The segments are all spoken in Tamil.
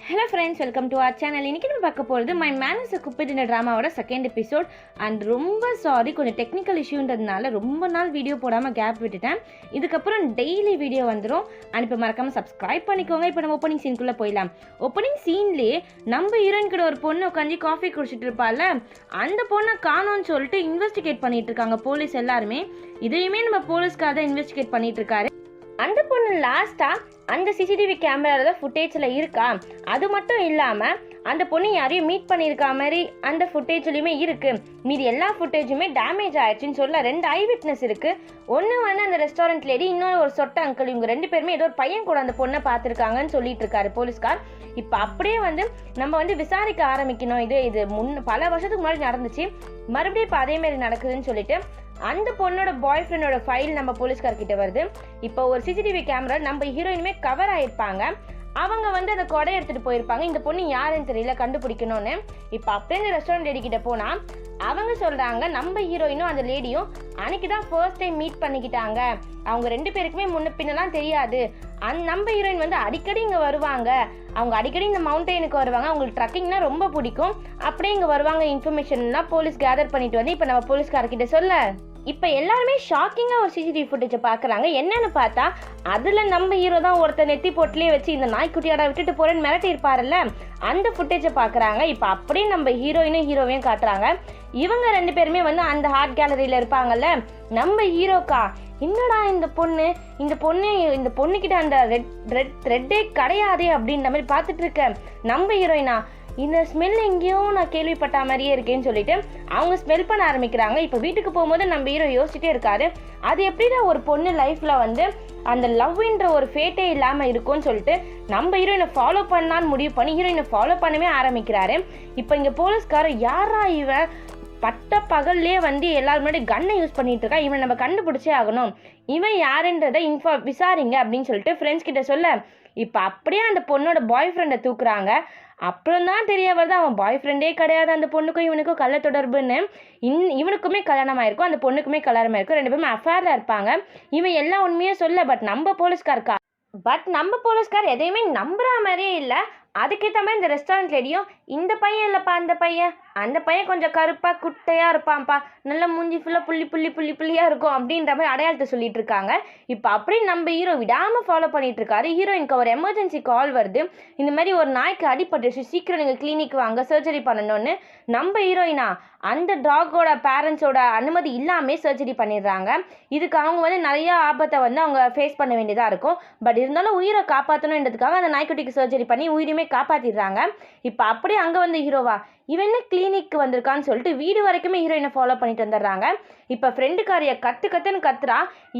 Hello friends, welcome to our channel. இன்றைக்கி நம்ம பார்க்க போகிறது my man is a cupid இந்த ட்ராமாவோட செகண்ட் எபிசோட். அண்ட் ரொம்ப சாரி, கொஞ்சம் டெக்னிக்கல் இஷ்யூன்றதுனால ரொம்ப நாள் வீடியோ போடாமல் கேப் விட்டுட்டேன். இதுக்கப்புறம் டெய்லி வீடியோ வந்துடும். அண்ட் இப்போ மறக்காமல் சப்ஸ்கிரைப் பண்ணிக்கோங்க. இப்போ நம்ம ஓப்பனிங் சீனுக்குள்ளே போயிடலாம். ஓப்பனிங் சீன்லேயே நம்ம ஹீரோயின் கூட ஒரு பொண்ணு உட்காந்து காஃபி குடிச்சிட்டு இருப்பாள். அந்த பொண்ணை காணோன்னு சொல்லிட்டு இன்வெஸ்டிகேட் பண்ணிட்டு இருக்காங்க போலீஸ் எல்லாருமே. இதையுமே நம்ம போலீஸ்காக தான் இன்வெஸ்டிகேட் பண்ணிட்டு இருக்காரு. அந்த பொண்ணு லாஸ்ட்டாக அந்த சிசிடிவி கேமராவில் தான் ஃபுட்டேஜில் இருக்கா. அது மட்டும் இல்லாமல் அந்த பொண்ணு யாரையும் மீட் பண்ணியிருக்கா மாதிரி அந்த ஃபுட்டேஜ்லையுமே இருக்குது. மீதி எல்லா ஃபுட்டேஜுமே டேமேஜ் ஆயிடுச்சுன்னு சொல்ல 2 ஐ விட்னஸ் இருக்குது. ஒன்று வந்து அந்த ரெஸ்டாரண்ட் லேடி, இன்னொரு ஒரு சொட்ட அங்கிள். இவங்க 2 பேருமே ஏதோ ஒரு பையன் கூட அந்த பொண்ணை பார்த்துருக்காங்கன்னு சொல்லிட்டு இருக்காரு போலீஸ்கார். இப்போ அப்படியே வந்து நம்ம வந்து விசாரிக்க ஆரம்பிக்கணும். இது பல வருஷத்துக்கு முன்னாடி நடந்துச்சு, மறுபடியும் இப்போ அதேமாரி நடக்குதுன்னு சொல்லிட்டு அந்த பொண்ணோட பாய் ஃப்ரெண்டோட ஃபைல் நம்ம போலீஸ்கார்கிட்ட வருது. இப்போ ஒரு சிசிடிவி கேமரா நம்ம ஹீரோயினுமே கவர் ஆகிருப்பாங்க. அவங்க வந்து அந்த கொடை எடுத்துகிட்டு போயிருப்பாங்க. இந்த பொண்ணு யாருன்னு தெரியல, கண்டுபிடிக்கணும்னு. இப்போ அப்படியே இந்த ரெஸ்டாரண்ட் லேடிக்கிட்ட போனால் அவங்க சொல்கிறாங்க நம்ம ஹீரோயினும் அந்த லேடியும் அன்னைக்கு தான் ஃபர்ஸ்ட் டைம் மீட் பண்ணிக்கிட்டாங்க. அவங்க 2 பேருக்குமே முன்ன பின்னலாம் தெரியாது. நம்ம ஹீரோயின் வந்து அடிக்கடி இங்கே வருவாங்க. அவங்க அடிக்கடி இந்த மவுண்டெயினுக்கு வருவாங்க. அவங்களுக்கு ட்ரக்கிங்னா ரொம்ப பிடிக்கும். அப்படியே இங்கே வருவாங்க. இன்ஃபர்மேஷன்லாம் போலீஸ் கேதர் பண்ணிட்டு வந்து இப்போ நம்ம போலீஸ்காரர்கிட்ட சொல்ல இப்போ எல்லாருமே ஷாக்கிங்காக ஒரு சிசிடிவி ஃபுட்டேஜை பார்க்குறாங்க. என்னன்னு பார்த்தா அதில் நம்ம ஹீரோ தான் ஒருத்தர் நெத்தி போட்டிலே வச்சு இந்த நாய்க்குட்டியாட விட்டுட்டு போகிறேன்னு மிரட்டி இருப்பாருல்ல, அந்த ஃபுட்டேஜை பார்க்குறாங்க. இப்போ அப்படியே நம்ம ஹீரோயினும் ஹீரோவையும் காட்டுறாங்க. இவங்க 2 பேருமே வந்து அந்த ஹார்ட் கேலரியில் இருப்பாங்கல்ல. நம்ம ஹீரோக்கா என்னடா இந்த பொண்ணுக்கிட்ட அந்த ரெட்டே கிடையாதே அப்படின்ற மாதிரி பார்த்துட்டு இருக்க. நம்ம ஹீரோயினா இந்த ஸ்மெல் எங்கேயோ நான் கேள்விப்பட்ட மாதிரியே இருக்கேன்னு சொல்லிட்டு அவங்க ஸ்மெல் பண்ண ஆரம்பிக்கிறாங்க. இப்போ வீட்டுக்கு போகும்போது நம்ம ஹீரோ யோசிச்சுட்டே இருக்காரு, அது எப்படிடா ஒரு பொண்ணு லைஃப்பில் வந்து அந்த லவ்ன்ற ஒரு ஃபேட்டே இல்லாமல் இருக்கும்னு சொல்லிட்டு நம்ம ஹீரோயினை ஃபாலோ பண்ணலான்னு முடிவு பண்ணி ஹீரோயினை ஃபாலோ பண்ணவே ஆரம்பிக்கிறாரு. இப்போ இங்கே போலீஸ்காரர் யாரா இவன் பட்ட பகல்லே வந்து எல்லாரும் முன்னாடி கன்னை யூஸ் பண்ணிட்டு இருக்கா, இவனை நம்ம கண்டுபிடிச்சே ஆகணும், இவன் யாருன்றதை விசாரிங்க அப்படின்னு சொல்லிட்டு ஃப்ரெண்ட்ஸ் கிட்ட சொல்ல இப்போ அப்படியே அந்த பொண்ணோட பாய் ஃப்ரெண்டை தூக்குறாங்க. அப்புறம் தான் தெரிய வருது அவன் பாய் ஃப்ரெண்டே கிடையாது, அந்த பொண்ணுக்கும் இவனுக்கும் கள்ள தொடர்புன்னு. இவனுக்குமே கல்யாணம் ஆயிருக்கும், அந்த பொண்ணுக்குமே கல்யாணம் ஆயிருக்கும். 2 பேருமே அஃபேரில் இருப்பாங்க. இவன் எல்லா உண்மையும் சொல்ல பட் நம்ம போலீஸ்கார் எதையுமே நம்புற மாதிரியே இல்லை. அதுக்கேற்ற மாதிரி இந்த ரெஸ்டாரண்ட் லேடியும் இந்த பையன் இல்லைப்பா, அந்த பையன் கொஞ்சம் கருப்பாக குட்டையாக இருப்பான்ப்பா, நல்லா மூஞ்சி ஃபுல்லாக புள்ளியாக இருக்கும் அப்படின்ற மாதிரி அடையாளத்தை சொல்லிட்டு இருக்காங்க. இப்போ அப்படி நம்ம ஹீரோ விடாமல் ஃபாலோ பண்ணிட்டு இருக்காரு. ஹீரோயினுக்கு ஒரு எமர்ஜென்சி கால் வருது, இந்த மாதிரி ஒரு நாய்க்கு அடிபட்டுருச்சு, சீக்கிரம் நீங்கள் கிளினிக் வாங்க, சர்ஜரி பண்ணணும்னு. நம்ம ஹீரோயினா அந்த டாகோட பேரண்ட்ஸோட அனுமதி இல்லாமல் சர்ஜரி பண்ணிடுறாங்க. இதுக்கு அவங்க வந்து நிறைய ஆபத்தை வந்து அவங்க ஃபேஸ் பண்ண வேண்டியதாக இருக்கும். பட் இருந்தாலும் உயிரை காப்பாற்றணுன்றதுக்காக அந்த நாய்க்குட்டிக்கு சர்ஜரி பண்ணி உயிருமே காப்பாற்றிடுறாங்க. இப்போ அப்படியே அங்கே வந்து ஹீரோவா இவன் என்ன கிளினிக்கு வந்திருக்கான்னு சொல்லிட்டு வீடு வரைக்குமே ஹீரோயினை ஃபாலோ பண்ணிட்டு வந்துடுறாங்க. இப்போ ஃப்ரெண்டுக்காரியை கத்துன்னு கத்துறா,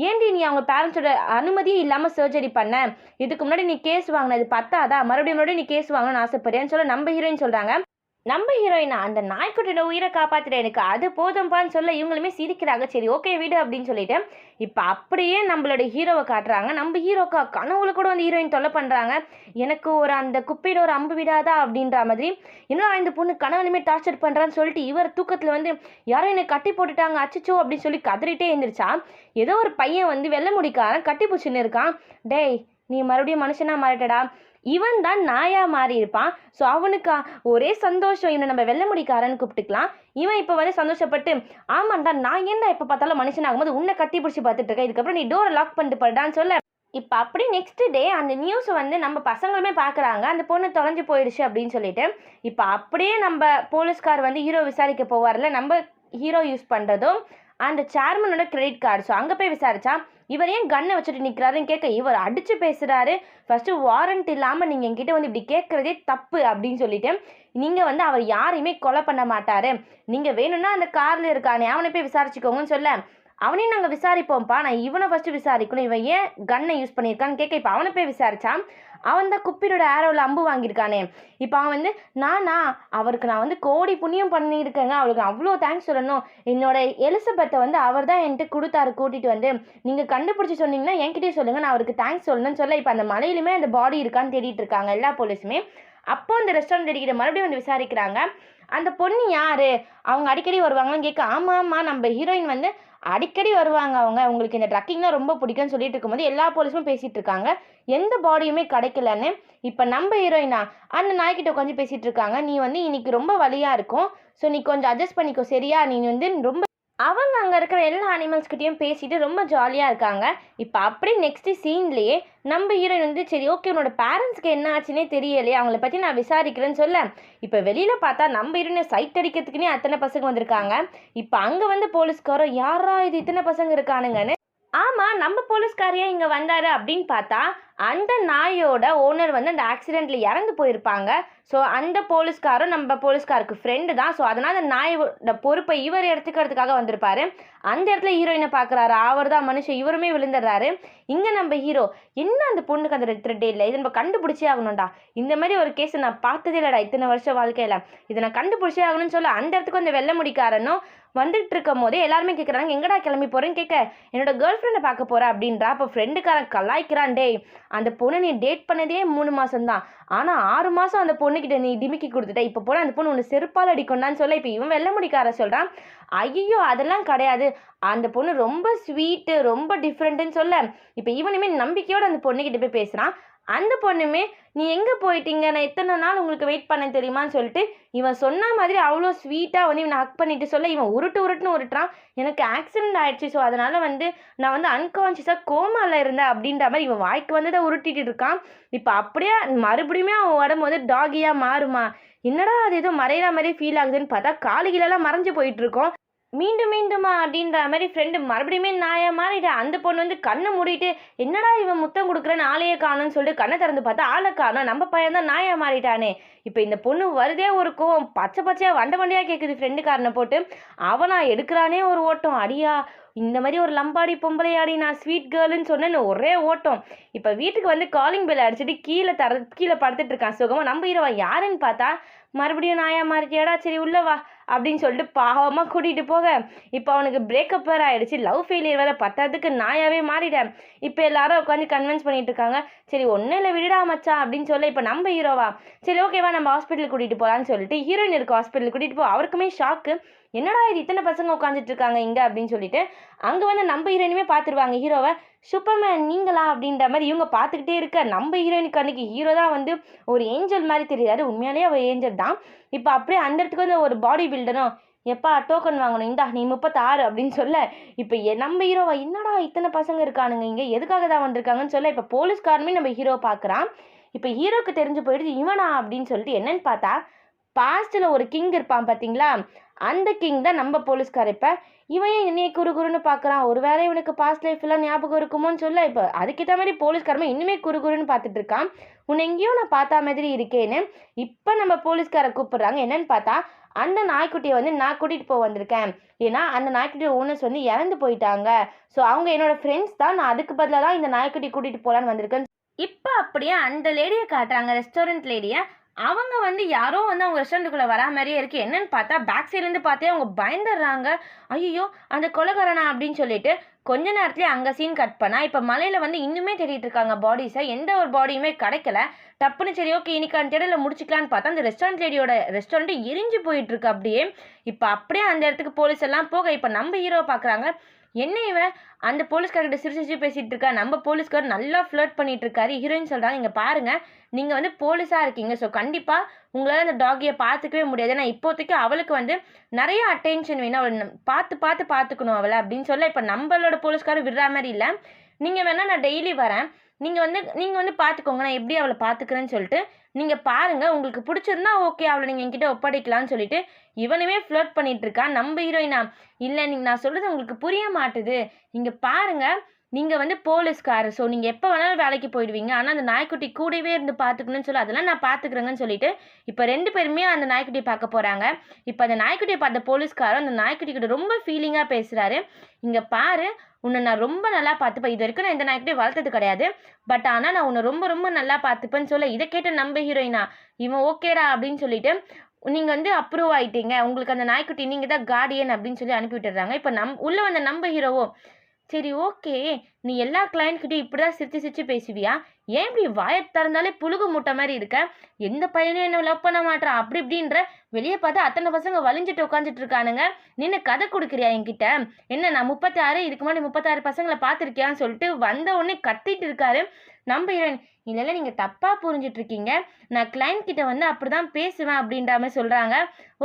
ஏன்டி நீ அவங்க பேரண்ட்ஸோட அனுமதியே இல்லாமல் சர்ஜரி பண்ண, இதுக்கு முன்னாடி நீ கேஸ் வாங்கினது பத்தாதா, மறுபடியும் நீ கேஸ் வாங்கணும்னு ஆசைப்படுறேன்னு சொல்ல நம்ம ஹீரோயின் சொல்கிறாங்க. நம்ம ஹீரோயினா அந்த நாய்க்குட்டியோட உயிரை காப்பாற்றுற எனக்கு அது போதும்பான்னு சொல்ல இவங்களுமே சிரிக்கிறாங்க. சரி ஓகே விடு அப்படின்னு சொல்லிட்டு இப்போ அப்படியே நம்மளோட ஹீரோவை காட்டுறாங்க. நம்ம ஹீரோக்கா கனவுல கூட வந்து ஹீரோயின் தொல்லை பண்ணுறாங்க, எனக்கு அந்த குப்பையில் ஒரு அம்பு விடாதா அப்படின்ற மாதிரி. இன்னும் இந்த பொண்ணு கனவுலையுமே டார்ச்சர் பண்ணுறான்னு சொல்லிட்டு இவர் தூக்கத்தில் வந்து யாரும் என்னை கட்டி போட்டுட்டாங்க அச்சிச்சோ அப்படின்னு சொல்லி கதறிட்டே எழுந்திரிச்சா ஏதோ ஒரு பையன் வந்து வெள்ளை முடிக்காரன் கட்டி பூச்சின்னு இருக்கான். டேய் நீ மறுபடியும் மனுஷனா மாறிட்டடா, இவன் தான் நாயா மாறி இருப்பான். ஸோ அவனுக்கு ஒரே சந்தோஷம், இவனை நம்ம வெள்ளை முடிக்காரன்னு கூப்பிட்டுக்கலாம். இவன் இப்போ வந்து சந்தோஷப்பட்டு ஆமாண்டா நான் ஏன்டா எப்போ பார்த்தாலும் மனுஷனாகும்போது உன்னை கட்டி பிடிச்சி பார்த்துட்டு இருக்கேன், இதுக்கப்புறம் நீ டோரை லாக் பண்ணிட்டு போடான்னு சொல்ல இப்போ அப்படி நெக்ஸ்ட் டே அந்த நியூஸை வந்து நம்ம பசங்களுமே பார்க்குறாங்க, அந்த பொண்ணு தொலைஞ்சு போயிடுச்சு அப்படின்னு சொல்லிட்டு. இப்போ அப்படியே நம்ம போலீஸ்கார் வந்து ஹீரோ விசாரிக்க போவார்ல, நம்ம ஹீரோ யூஸ் பண்ணுறதும் அந்த சேர்மனோட கிரெடிட் கார்டு. ஸோ அங்கே போய் விசாரிச்சா இவர் ஏன் கன்னை வச்சுட்டு நிற்கிறாருன்னு கேட்க இவர் அடித்து பேசுகிறாரு. ஃபஸ்ட்டு வாரண்ட் இல்லாமல் நீங்கள் என்கிட்ட வந்து இப்படி கேட்குறதே தப்பு அப்படின்னு சொல்லிட்டு, நீங்கள் வந்து அவர் யாரையுமே கொலை பண்ண மாட்டார், நீங்கள் வேணும்னா அந்த காரில் இருக்கானே அவனை போய் விசாரிச்சுக்கோங்கன்னு சொல்ல அவனையும் நாங்கள் விசாரிப்போம்ப்பா, நான் இவனை ஃபஸ்ட்டு விசாரிக்கணும், இவன் ஏன் கன்னை யூஸ் பண்ணியிருக்கான்னு கேட்க இப்போ அவனை போய் விசாரித்தான். அவன் தான் குப்பியோட ஆரோவில் அம்பு வாங்கியிருக்கானே. இப்போ அவன் வந்து அவருக்கு நான் வந்து கோடி புண்ணியம் பண்ணியிருக்கேங்க, அவளுக்கு அவ்வளோ தேங்க்ஸ் சொல்லணும், என்னோட எலிசபெத்தை வந்து அவர் தான் என்கிட்ட கொடுத்தாரு கூட்டிகிட்டு வந்து, நீங்கள் கண்டுபிடிச்சி சொன்னீங்கன்னா என்கிட்டயே சொல்லுங்கள், நான் அவருக்கு தேங்க்ஸ் சொல்லணும்னு சொல்ல இப்போ அந்த மலையிலுமே அந்த பாடி இருக்கான்னு தேடிட்டு இருக்காங்க எல்லா போலீஸுமே. அப்போ அந்த ரெஸ்டாரண்ட் லேடிக்கிட்ட மறுபடியும் வந்து விசாரிக்கிறாங்க. அந்த பொண்ணு யாரு? அவங்க அடிக்கடி வருவாங்களான்னு கேட்க, ஆமா நம்ம ஹீரோயின் வந்து அடிக்கடி வருவாங்க அவங்க. உங்களுக்கு இந்த ட்ரக்கிங்னா ரொம்ப பிடிக்கும்னு சொல்லிட்டு இருக்கும்போது எல்லா போலீஸுமே பேசிட்டு இருக்காங்க. எந்த பாடியுமே கிடைக்கலன்னு. இப்ப நம்ம ஹீரோயினா அந்த நாய்கிட்ட உட்காந்து பேசிட்டு இருக்காங்க. நீ வந்து இன்னைக்கு ரொம்ப வலியா இருக்கும். ஸோ நீ கொஞ்சம் அட்ஜஸ்ட் பண்ணிக்கோ சரியா? நீ வந்து ரொம்ப அவங்க அங்கே இருக்கிற எல்லா அனிமல்ஸ்கிட்டையும் பேசிட்டு ரொம்ப ஜாலியாக இருக்காங்க. இப்போ அப்படியே நெக்ஸ்ட் சீன்லேயே நம்ம ஹீரோயின் வந்து சரி ஓகே உன்னோட பேரண்ட்ஸ்க்கு என்ன ஆச்சுன்னே தெரியலையே, அவங்கள பற்றி நான் விசாரிக்கிறேன்னு சொல்ல, இப்போ வெளியில் பார்த்தா நம்ம ஹீரோயினை சைட் அடிக்கிறதுக்குன்னே அத்தனை பசங்க வந்திருக்காங்க. இப்போ அங்கே வந்து போலீஸ்காரர் யாரா இது இத்தனை பசங்க இருக்கானுங்கன்னு, ஆமாம் நம்ம போலீஸ்காரையே இங்கே வந்தார் அப்படின்னு பார்த்தா அந்த நாயோட ஓனர் வந்து அந்த ஆக்சிடெண்ட்டில் இறந்து போயிருப்பாங்க. ஸோ அந்த போலீஸ்காரும் நம்ம போலீஸ்காருக்கு ஃப்ரெண்டு தான். ஸோ அதனால் அந்த நாயோட பொறுப்பை இவர் எடுத்துக்கிறதுக்காக வந்திருப்பாரு. அந்த இடத்துல ஹீரோயினை பார்க்குறாரு. அவர் தான் மனுஷன், இவருமே விழுந்துடுறாரு. இங்கே நம்ம ஹீரோ என்ன அந்த பொண்ணுக்கு அந்த த்ரெட்டே இல்லை, இதை நம்ம கண்டுபிடிச்சே ஆகணும்டா. இந்த மாதிரி ஒரு கேஸ் நான் பார்த்ததே இல்லைடா இத்தனை வருஷம் வாழ்க்கையில், இதை நான் கண்டுபிடிச்சே ஆகணும்னு சொல்ல அந்த இடத்துக்கு வந்து வெள்ளை முடிக்காரனும் வந்துட்டு இருக்கும் போதே எல்லாருமே கேட்குறாங்க எங்கடா கிளம்பி போகிறேன்னு கேட்க, என்னோட கேர்ள் ஃப்ரெண்டை பார்க்க போகிறேன் அப்படின்றா. அப்போ ஃப்ரெண்டுக்காரன் கலாய்க்கிறான், டே அந்த பொண்ணு நீ டேட் பண்ணதே 3 மாதம் தான், ஆனால் 6 மாதம் அந்த பொண்ணுக்கிட்ட நீ டிமிக்கி கொடுத்துட்ட, இப்போ போல அந்த பொண்ணு ஒன்று செருப்பால் அடிக்கணும்னு சொல்ல இப்போ இவன் வெள்ளை முடிக்கார சொல்கிறான், ஐயோ அதெல்லாம் கிடையாது, அந்த பொண்ணு ரொம்ப ஸ்வீட்டு ரொம்ப டிஃப்ரெண்ட்டுன்னு சொல்ல இப்போ இவனுமே நம்பிக்கையோடு அந்த பொண்ணுக்கிட்ட போய் பேசுகிறான். அந்த பொண்ணுமே நீ எங்கே போயிட்டீங்க, நான் எத்தனை நாள் உங்களுக்கு வெயிட் பண்ணேன் தெரியுமான்னு சொல்லிட்டு இவன் சொன்ன மாதிரி அவ்வளோ ஸ்வீட்டாக வந்து இவனை ஹக் பண்ணிட்டு சொல்ல இவன் உருட்டுன்னு உருட்டுறான். எனக்கு ஆக்சிடென்ட் ஆயிடுச்சு, ஸோ அதனால் வந்து நான் வந்து அன்கான்ஷியஸாக கோமாவில் இருந்தேன் அப்படின்ற மாதிரி இவன் வாய்க்கு வந்து தான் உருட்டிட்டு இருக்கான். இப்போ அப்படியே மறுபடியுமே அவன் உடம்பு வந்து டாகியாக மாறுமா, என்னடா அது ஏதோ மறையிற மாதிரி ஃபீல் ஆகுதுன்னு பார்த்தா காலுகிலெல்லாம் மறைஞ்சு போயிட்டுருக்கோம். மீண்டுமா அப்படின்ற மாதிரி ஃப்ரெண்டு மறுபடியுமே நாயா மாறிட்டு அந்த பொண்ணு வந்து கண்ணை மூடிட்டு என்னடா இவன் முத்தம் கொடுக்குறேன்னு ஆளையே காணும்னு சொல்லிட்டு கண்ணை திறந்து பார்த்தா ஆளை காணும், நம்ம பையன் தான் நாயா மாறிட்டானே. இப்போ இந்த பொண்ணு வருதே ஒரு கோவம், பச்சையாக வண்டையாக கேட்குது ஃப்ரெண்டுக்காரனை போட்டு, அவனா எடுக்கிறானே ஒரு ஓட்டம், அடியா இந்த மாதிரி ஒரு லம்பாடி பொம்பளையாடி நான் ஸ்வீட் கேர்ளுன்னு சொன்னேன்னு ஒரே ஓட்டம். இப்போ வீட்டுக்கு வந்து காலிங் பெல் அடிச்சுட்டு கீழே படுத்துட்டு இருக்கான் சுகமாக. நம்ம ஹீரோவா யாருன்னு பார்த்தா மறுபடியும் நாயா மாறிட்டியாடா சரி உள்ளவா அப்படின்னு சொல்லிட்டு பாவமாக கூட்டிகிட்டு போக இப்போ அவனுக்கு பிரேக்கப் வேறு ஆகிடுச்சு, லவ் ஃபெயிலியர் வேறு பத்தாததுக்கு நாயாவே மாறிட்டேன். இப்போ எல்லாரும் உட்காந்து கன்வின்ஸ் பண்ணிட்டு இருக்காங்க, சரி ஒன்றும் இல்லை விடுடா மச்சான் அப்படின்னு சொல்ல இப்போ நம்ம ஹீரோவா சரி ஓகேவா நம்ம ஹாஸ்பிட்டலுக்கு கூட்டிகிட்டு போகலான்னு சொல்லிட்டு ஹீரோயின் இருக்க ஹாஸ்பிட்டலுக்கு கூட்டிகிட்டு போ. அவருக்குமே ஷாக்கு, என்னடா இது இத்தனை பசங்க உட்காந்துட்டு இருக்காங்க இங்கே அப்படின்னு சொல்லிட்டு அங்கே வந்து நம்ம ஹீரோயினுமே பார்த்துருவாங்க ஹீரோவை, சூப்பர்மேன் நீங்களா அப்படின்ற மாதிரி இவங்க பார்த்துக்கிட்டே இருக்க நம்ம ஹீரோயினுக்கு அன்றைக்கி ஹீரோ தான் வந்து ஒரு ஏஞ்சல் மாதிரி தெரியாது, உண்மையாலேயே அவள் ஏஞ்சல் தான். இப்போ அப்படியே அந்த இடத்துக்கு வந்து ஒரு பாடி பில்டரும் எப்பா டோக்கன் வாங்கணும் இந்தா நீ 36 அப்படின்னு சொல்ல இப்போ நம்ம ஹீரோவா என்னடா இத்தனை பசங்க இருக்கானுங்க இங்கே எதுக்காக தான் வந்திருக்காங்கன்னு சொல்ல இப்போ போலீஸ்காரமே நம்ம ஹீரோ பார்க்குறான். இப்போ ஹீரோக்கு தெரிஞ்சு போயிடுது இவனா அப்படின்னு சொல்லிட்டு என்னன்னு பார்த்தா பாஸ்ட்டில் ஒரு கிங் இருப்பான் பார்த்தீங்களா, அந்த கிங் தான் நம்ம போலீஸ்கார். இப்போ இவன் என்னைய குறுகுறுன்னு பார்க்குறான், ஒரு வேளை இவனுக்கு பாஸ்ட் லைஃப்லாம் ஞாபகம் இருக்குமோன்னு சொல்ல இப்போ அதுக்கேற்ற மாதிரி போலீஸ்காரமே இன்னுமே குறுகுறுன்னு பார்த்துட்டு இருக்கான். உன்னை எங்கேயோ நான் பார்த்தா மாதிரி இருக்கேன்னு இப்போ நம்ம போலீஸ்காரை கூப்பிடுறாங்க. என்னன்னு பார்த்தா அந்த நாய்க்குட்டியை வந்து நான் கூட்டிகிட்டு போக வந்திருக்கேன், ஏன்னா அந்த நாய்க்குட்டியோட ஓனர்ஸ் வந்து இறந்து போயிட்டாங்க, ஸோ அவங்க என்னோட ஃப்ரெண்ட்ஸ் தான், நான் அதுக்கு பதிலாக தான் இந்த நாய்க்குட்டி கூட்டிகிட்டு போகலான்னு வந்திருக்கேன். இப்போ அப்படியே அந்த லேடியை காட்டுறாங்க, ரெஸ்டாரண்ட் லேடியை. அவங்க வந்து யாரோ வந்து அவங்க ரெஸ்டாரண்ட்டுக்குள்ளே வரா மாதிரியே இருக்குது. என்னன்னு பார்த்தா பேக் சைட்லேருந்து பார்த்தே அவங்க பயந்துடுறாங்க, ஐயோ அந்த கொலைகாரனா அப்படின்னு சொல்லிட்டு. கொஞ்ச நேரத்துலேயே அங்கே சீன் கட் பண்ணால் இப்போ மலையில் வந்து இன்னுமே தேடிட்டு இருக்காங்க பாடிஸை, எந்த ஒரு பாடியுமே கிடைக்கல. டப்புன்னு சரி ஓகே இன்னைக்கான தேடல முடிச்சுக்கலான்னு பார்த்தா அந்த ரெஸ்டாரண்ட் லேடியோட ரெஸ்டாரண்ட்டு எரிஞ்சு போயிட்டுருக்கு அப்படியே. இப்போ அப்படியே அந்த இடத்துக்கு போலீஸ் எல்லாம் போக இப்போ நம்ம ஹீரோவை பார்க்குறாங்க, என்ன இவன் அந்த போலீஸ்கார்கிட்ட சிரிச்சு பேசிகிட்டு இருக்கா, நம்ம போலீஸ்கார் நல்லா ஃப்ளர்ட் பண்ணிட்டு இருக்காரு. ஹீரோயின் சொல்கிறாங்க, இங்கே பாருங்கள் நீங்கள் வந்து போலீஸாக இருக்கீங்க, ஸோ கண்டிப்பாக உங்களால் அந்த டாகியை பார்த்துக்கவே முடியாது, ஏன்னா இப்போதைக்கு அவளுக்கு வந்து நிறைய அட்டென்ஷன் வேணும், அவளை பார்த்துக்கணும் அவளை அப்படின்னு சொல்ல இப்போ நம்மளோட போலீஸ்காரர் விடுற மாதிரி இல்லை, நீங்கள் வேணால் நான் டெய்லி வரேன், நீங்கள் வந்து பார்த்துக்கோங்க, நான் எப்படி அவளை பார்த்துக்கிறேன்னு சொல்லிட்டு நீங்கள் பாருங்கள், உங்களுக்கு பிடிச்சிருந்தா ஓகே அவளை நீங்கள் என்கிட்ட ஒப்படைக்கலான்னு சொல்லிட்டு இவனுமே ஃப்ளர்ட் பண்ணிட்டு இருக்கான். நம்ம ஹீரோயினா இல்லை நீங்கள் நான் சொல்கிறது உங்களுக்கு புரிய மாட்டுது, இங்கே பாருங்கள் நீங்கள் வந்து போலீஸ்காரர், ஸோ நீங்கள் எப்போ வேணாலும் வேலைக்கு போயிடுவீங்க, ஆனால் அந்த நாய்க்குட்டி கூடவே இருந்து பார்த்துக்கணும்னு சொல்லி அதெல்லாம் நான் பார்த்துக்கிறேங்கன்னு சொல்லிட்டு இப்போ 2 பேருமே அந்த நாய்க்குட்டியை பார்க்க போகிறாங்க. இப்போ அந்த நாய்க்குட்டியை பார்த்த போலீஸ்காரர் அந்த நாய்க்குட்டிக்கிட்ட ரொம்ப ஃபீலிங்காக பேசுகிறாரு, இங்கே பாரு உன்னை நான் ரொம்ப நல்லா பார்த்துப்பேன், இது வரைக்கும் நான் இந்த நாய்க்குட்டியை வளர்த்தது கிடையாது, பட் ஆனால் நான் உன்னை ரொம்ப ரொம்ப நல்லா பார்த்துப்பேன்னு சொல்ல இதை கேட்ட நம்ம ஹீரோயினா இவன் ஓகேடா அப்படின்னு சொல்லிட்டு நீங்கள் வந்து அப்ரூவ் ஆகிட்டீங்க, உங்களுக்கு அந்த நாய்க்குட்டி நீங்கள் தான் கார்டியன் அப்படின்னு சொல்லி அனுப்பி விட்டுறாங்க. இப்போ உள்ளே வந்த நம்ம ஹீரோவோ சரி ஓகே. நீ எல்லா கிளையண்ட்கிட்டயும் இப்படி தான் சிரிச்சு சிரிச்சு பேசுவியா? ஏன் இப்படி வாய திறந்தாலே புழுகு மூட்டை மாரி இருக்க? எந்த பையனும் என்ன லவ் பண்ண மாட்றான் அப்படி இப்படின்ற. வெளிய பார்த்தா அத்தன பசங்க வலிஞ்சுட்டு உட்காந்துட்டு இருக்கானுங்க. நின்னு கதை குடுக்குறியா என்கிட்ட? என்ன நான் 36 இதுக்கு முன்னாடி 36 பசங்கள பார்த்துருக்கியான்னு சொல்லிட்டு வந்த உடனே கத்திட்டு இருக்காரு. நம்ம ஹீரோயின், இல்ல நீங்க தப்பா புரிஞ்சுட்டு இருக்கீங்க. நான் கிளையண்ட் கிட்ட வந்து அப்படிதான் பேசுவேன் அப்படின்ற மாரி சொல்றாங்க.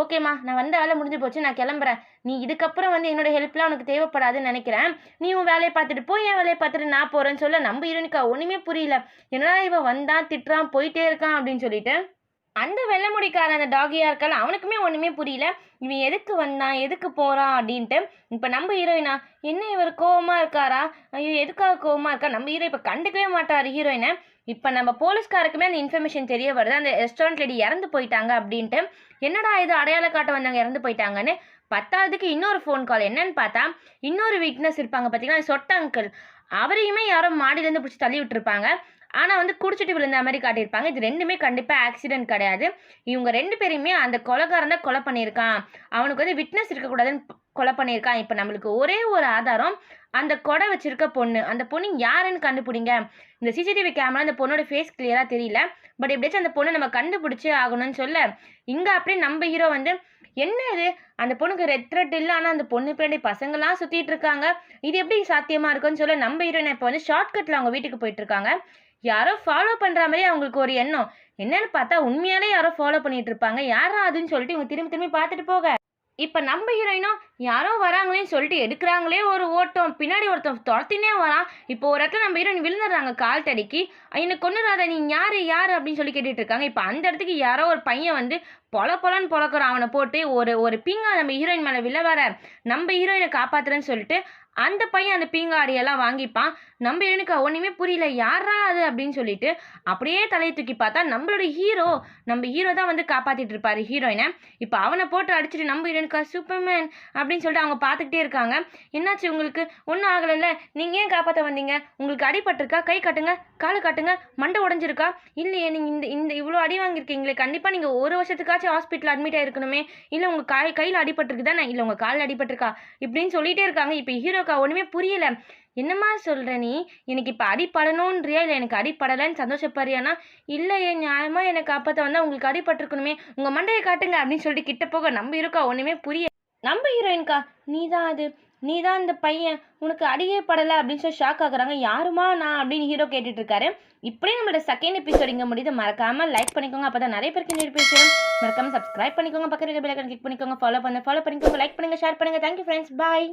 ஓகேம்மா, நான் வந்த வேலை முடிஞ்சு போச்சு. நான் கிளம்புறேன். நீ இதுக்கப்புறம் வந்து என்னோட ஹெல்ப்லாம் உனக்கு தேவைப்படாதுன்னு நினைக்கிறேன். நீ உன் வேலைய பார்த்துட்டு போ, என் வேலைய பார்த்துட்டு நான் போறேன்னு சொல்ல நம்ம ஹீரோயினுக்கு ஒண்ணுமே புரியல. என்னடா இவன் வந்தான், திட்டுறான், போயிட்டே இருக்கான் அப்படின்னு சொல்லிட்டு. அந்த வெள்ளை முடிக்காரன் அந்த டாகியா இருக்கல அவனுக்குமே ஒண்ணுமே புரியல. இவன் எதுக்கு வந்தான், எதுக்கு போறான் அப்படின்ட்டு. இப்ப நம்ம ஹீரோயினா, என்ன இவர் கோவமா இருக்காரா? ஐயோ எதுக்காக கோவமா இருக்கா? நம்ம ஹீரோ இப்ப கண்டுக்கவே மாட்டாரு ஹீரோயினை. இப்ப நம்ம போலீஸ்காருக்குமே அந்த இன்ஃபர்மேஷன் தெரிய வருது, அந்த ரெஸ்டாரண்ட் லேடி இறந்து போயிட்டாங்க அப்படின்ட்டு. என்னடா இது அடையாள காட்ட வந்தவங்க இறந்து போயிட்டாங்கன்னு. பத்தாவதுக்கு இன்னொரு ஃபோன் கால். என்னன்னு பார்த்தா, இன்னொரு விட்னஸ் இருப்பாங்க பார்த்தீங்களா, சொட்ட அங்கிள். அவரையுமே யாரோ மாடியிலேருந்து பிடிச்சி தள்ளி விட்டுருப்பாங்க. ஆனால் வந்து குடிச்சிட்டு விழுந்த மாதிரி காட்டியிருப்பாங்க. இது ரெண்டுமே கண்டிப்பாக ஆக்சிடென்ட் கிடையாது. இவங்க 2 பேரையுமே அந்த கொலைகாரன் தான் கொலை பண்ணியிருக்கான். அவனுக்கு வந்து விட்னஸ் இருக்கக்கூடாதுன்னு கொலை பண்ணியிருக்கான். இப்போ நம்மளுக்கு ஒரே ஒரு ஆதாரம், அந்த கொடை வச்சிருக்க பொண்ணு. அந்த பொண்ணு யாருன்னு கண்டுபிடிங்க. இந்த சிசிடிவி கேமரா அந்த பொண்ணோட ஃபேஸ் கிளியராக தெரியல. பட் எப்படியாச்சும் அந்த பொண்ணை நம்ம கண்டுபிடிச்சே ஆகணும்னு சொல்ல, இங்கே அப்படியே நம்ம ஹீரோ வந்து, என்ன இது அந்த பொண்ணுக்கு ரெட் த்ரெட் இல்லை, ஆனால் அந்த பொண்ணு பின்னாடி பசங்களாம் சுற்றிட்டு இருக்காங்க. இது எப்படி சாத்தியமாக இருக்குன்னு சொல்ல நம்ம ஹீரோயின் இப்போ வந்து ஷார்ட்கட்டில் அவங்க வீட்டுக்கு போயிட்டு இருக்காங்க. யாரோ ஃபாலோ பண்ணுற மாதிரி அவங்களுக்கு ஒரு எண்ணம். என்னன்னு பார்த்தா உண்மையாலே யாரோ ஃபாலோ பண்ணிட்டு இருப்பாங்க. யாரா அதுன்னு சொல்லிட்டு இவங்க திரும்பி திரும்பி பார்த்துட்டு போக, இப்போ நம்ம ஹீரோயினும் யாரோ வராங்களேன்னு சொல்லிட்டு எடுக்கிறாங்களே ஒரு ஓட்டம். பின்னாடி ஒருத்தன் துரத்தினே வரான். இப்போ ஒரு இடத்துல நம்ம ஹீரோயின் விழுந்துடுறாங்க கால் தடிக்கி. என்னை கொன்னுறாத, நீ யாரு யாரு அப்படின்னு சொல்லி கேட்டுட்டு இருக்காங்க. இப்போ அந்த இடத்துக்கு யாரோ ஒரு பையன் வந்து பொலன்னு பொழக்கிறான். அவனை போட்டு ஒரு ஒரு பீங்கா நம்ம ஹீரோயின் மேலே விழ வர, நம்ம ஹீரோயினை காப்பாத்துறேன்னு சொல்லிட்டு அந்த பையன் அந்த பீங்காடியெல்லாம் வாங்கிப்பான். நம்ம ஹீரோயினுக்கு ஒன்றுமே புரியல, யாரா அது அப்படின்னு சொல்லிட்டு அப்படியே தலையை தூக்கி பார்த்தா நம்மளோட ஹீரோ. நம்ம ஹீரோ தான் வந்து காப்பாற்றிட்டு இருப்பாரு ஹீரோயினை. இப்போ அவனை போட்டு அடிச்சுட்டு நம்ம ஹீரோயினுக்கா சூப்பர்மேன் அப்படின்னு சொல்லிட்டு அவங்க பார்த்துக்கிட்டே இருக்காங்க. என்னாச்சு உங்களுக்கு? ஒன்றும் ஆகலைல்ல, நீங்கள் ஏன் காப்பாற்ற வந்தீங்க? உங்களுக்கு அடிபட்டிருக்கா? கை காட்டுங்க, காலு காட்டுங்க, மண்டை உடஞ்சிருக்கா? இல்லையே, நீங்கள் இந்த இந்த இவ்வளோ அடி வாங்கியிருக்கீங்களே, கண்டிப்பாக நீங்கள் ஒரு வருஷத்துக்காச்சும் ஹாஸ்பிட்டல் அட்மிட் ஆயிருக்கணுமே. இல்லை உங்கள் கையில் அடிபட்டிருக்கு தானே? இல்லை உங்கள் காலில் அடிபட்டிருக்கா? இப்படின்னு சொல்லிகிட்டே இருக்காங்க. இப்போ ஹீரோக்கா ஒன்றுமே புரியல. என்னம்மா சொல்கிற நீ? எனக்கு இப்போ அடிப்படணுன்றியா, இல்லை எனக்கு அடிப்படலைன்னு சந்தோஷப்படுறியானா? இல்லையே, நியாயமாக என்னை காப்பாற்ற வந்தால் உங்களுக்கு அடிபட்டிருக்கணுமே, உங்கள் மண்டையை காட்டுங்க அப்படின்னு சொல்லிட்டு கிட்ட போக நம்ம ஹீரோக்கா ஒன்றுமே புரிய. நம்ம ஹீரோயின்கா, நீ தான் இந்த பையன், உனக்கு அடியே படலை அப்படின்னு சொல்லி ஷாக் ஆகுறாங்க. யாருமா நான் அப்படின்னு ஹீரோ கேட்டுட்டு இருக்காரு. இப்படியே நம்மளோட செகண்ட் எபிசோட் இங்கே முடியுது. மறக்காமல் லைக் பண்ணிக்கோங்க, அப்போ தான் நிறைய பேருக்கு இந்த எபிசோட். மறக்காமல் சப்ஸ்கிரைப் பண்ணிக்கோங்க, பக்கத்தில் பெல் ஐகான் கிளிக் பண்ணிக்கோங்க, ஃபாலோ பண்ணிக்கோங்க, லைக் பண்ணுங்கள், ஷேர் பண்ணுங்கள். தேங்க்யூ ஃப்ரெண்ட்ஸ், பாய்.